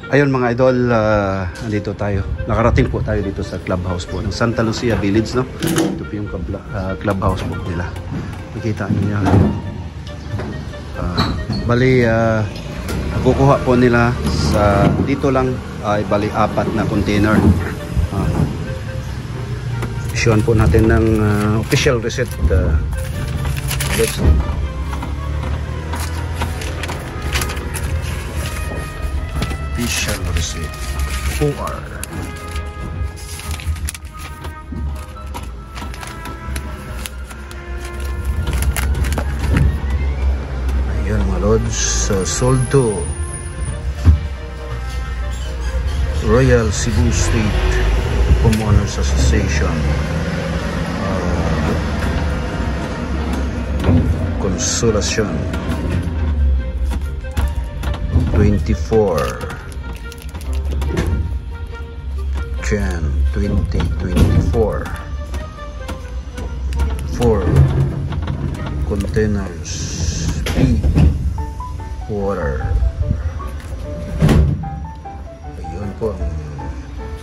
Ayun mga idol, andito tayo. Nakarating po tayo dito sa clubhouse po ng Santa Lucia Village, no? Ito po yung clubhouse po nila. Nakita niyo yan. Bali, kukuha po nila sa dito lang ay bali 4 na container. Issuean po natin ng official receipt. Let's see. Official receipt for ayun mga lods, sold to Royal Cebu State Homeowners Association, Consolacion 24 Jan 2024. 4 containers B water. Ayun po ang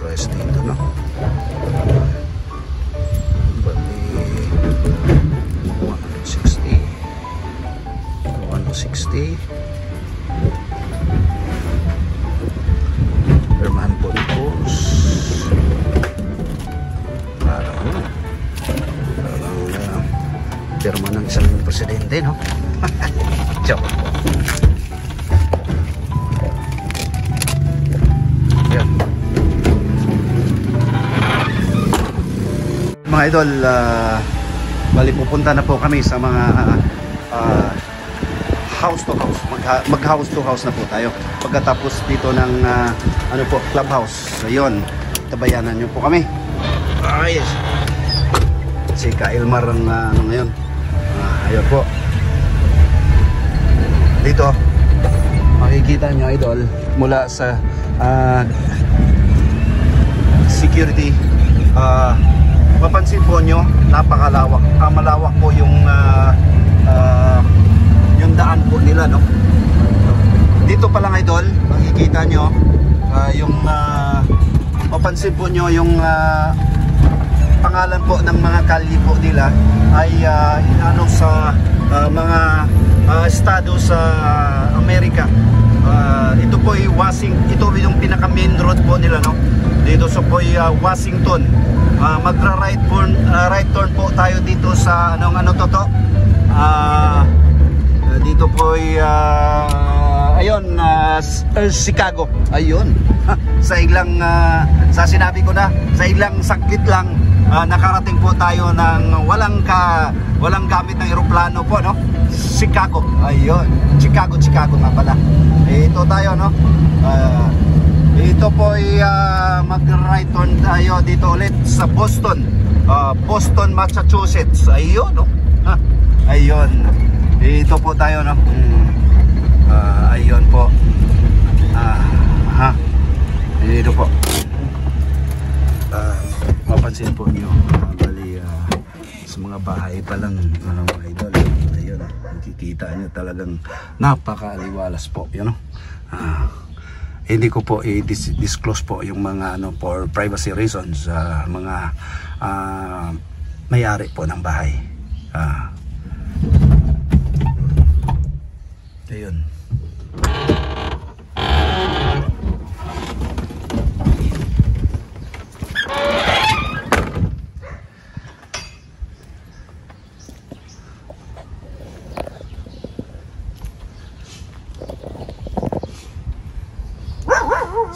price dito, no? Bali 160 permahan po ipos. Pirma ng isang presidente, no? Joke po. Yan. Mga idol, bali pupunta na po kami sa mga house to house. Mag house to house na po tayo. Pagkatapos dito ng ano po, clubhouse. Ayun, tabayanan nyo po kami. Yes. Si Ka Elmar ang ano ngayon. Ayun po. Dito makikita nyo idol, mula sa security, mapansin po nyo napakalawak, malawak po yung daan po nila, no? Dito pa lang idol makikita nyo yung mapansin po nyo yung pangalan po ng mga kalye po nila ay inano sa mga estado sa Amerika. Ito po ay ito yung pinaka main road po nila, no? Dito so po ay Washington. Magra-right turn po tayo dito sa ano to? Dito po ay ayun, Chicago. Ayun. Sa ilang sa sinabi ko na, sa ilang saglit lang nakarating po tayo ng walang gamit ng eroplano po, no? Chicago. Ayun. Chicago nga pala. Ito tayo, no? Ito po ay mag-right turn tayo dito ulit sa Boston. Boston, Massachusetts. Ayun, no? Ayun. Ito po tayo, no? Ayun po. Ito po. Mapansin po niyo, bali sa mga bahay pa lang mga idol. Ayun, nakikita niyo talagang napakaaliwalas po, you know. Hindi ko po i-disclose po yung mga ano for privacy reasons, mga may-ari po ng bahay. Ayun.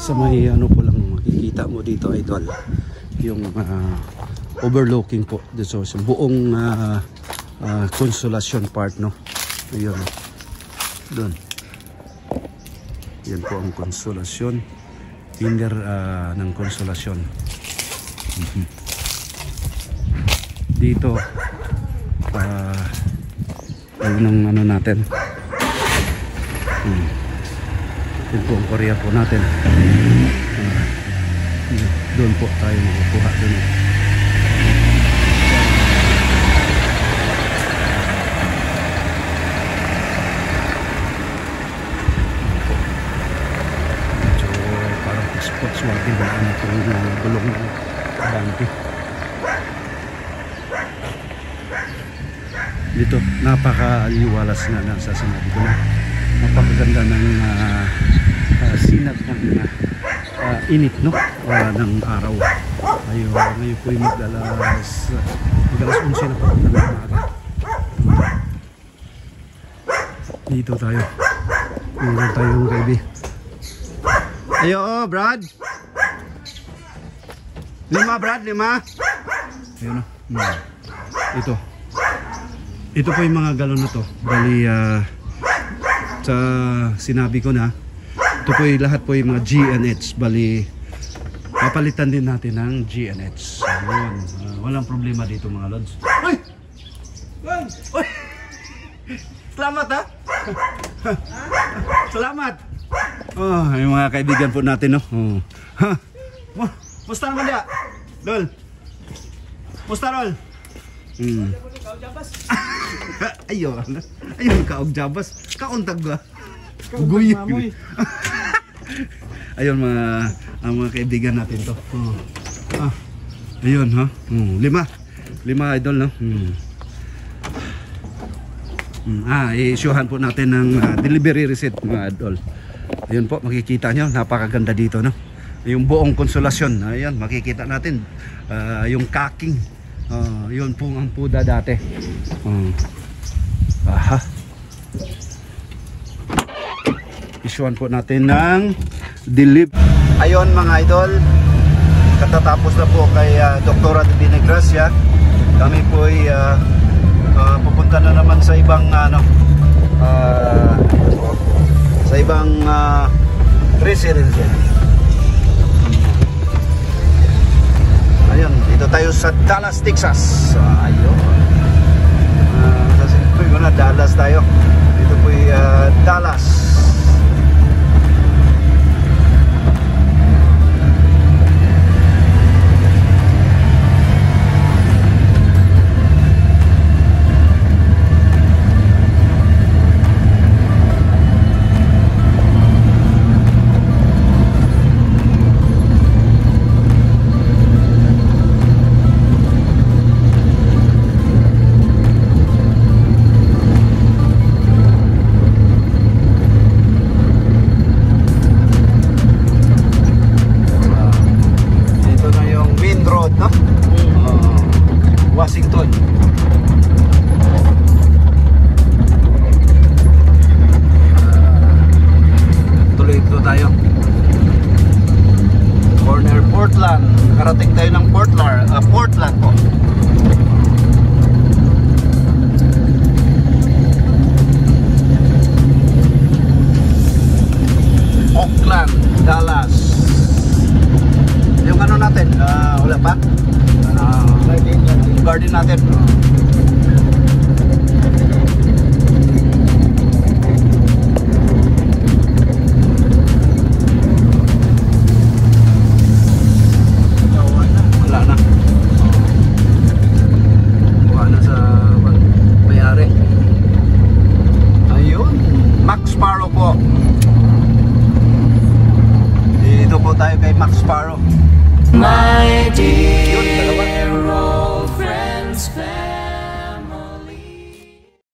Sa may ano po lang makikita mo dito idol, yung overlooking po dito sa buong Consolacion Park, no? Ayun, doon. Yan po ang Consolacion, pinder ng Consolacion. Dito ayun ang ano natin. Yun po ang Korea po natin. Doon po tayo makukuha doon. Medyo swerte ba ang itong bulong bangke. Dito napakaliwalas nga na sa sinabi ko na napakaganda ng sinag ng init, no? Ng araw. Ayun, ngayon po yung mag-alas 11 na po ng umaga. Dito tayo. Meron tayong baby. Ayo, oh, Brad. 5, Brad, 5. Ayun, no? Ito po yung mga galon na to. Bali, sa sinabi ko na, ito po yung lahat po yung mga GNH. Bali, papalitan din natin ng GNH. Ayun, walang problema dito mga lods. Uy! Uy! Salamat, ha? Salamat! Oh, yung mga kaibigan po natin, no? Oh. Ha? Musta naman dia? Dol? Musta, Rol? Ayun, kaog jabas. Kauntag ba? Guguy. Ayun, mga kaibigan natin to. Ayun, ha? 5 idol, no? I-issuehan po natin ng delivery receipt, mga idol. Ayun po, makikita nyo, napakaganda dito, no? Yung buong Konsolasyon, ayun, makikita natin yung kaking. Yun po ang puda dati. Issuehan po natin ng delivery. Ayun mga idol, katatapos na po kay Dr. Divina Gracia. Kami po ay pupunta na naman sa ibang sa ibang residence. Ayun, dito tayo sa Dallas, Texas. Ayun. Sasabihin ko na Dallas tayo. Dito po ay Dallas. Washington. Tuloy ito tayo. Corner Portland. Karating tayo ng Portland po. Oakland, Dallas. Yung ano natin, wala pa? Garden natin. Wala na. Kuha na sa may-ari. Ayun, Max Sparrow po. Dito po tayo kay Max Sparrow. Yun,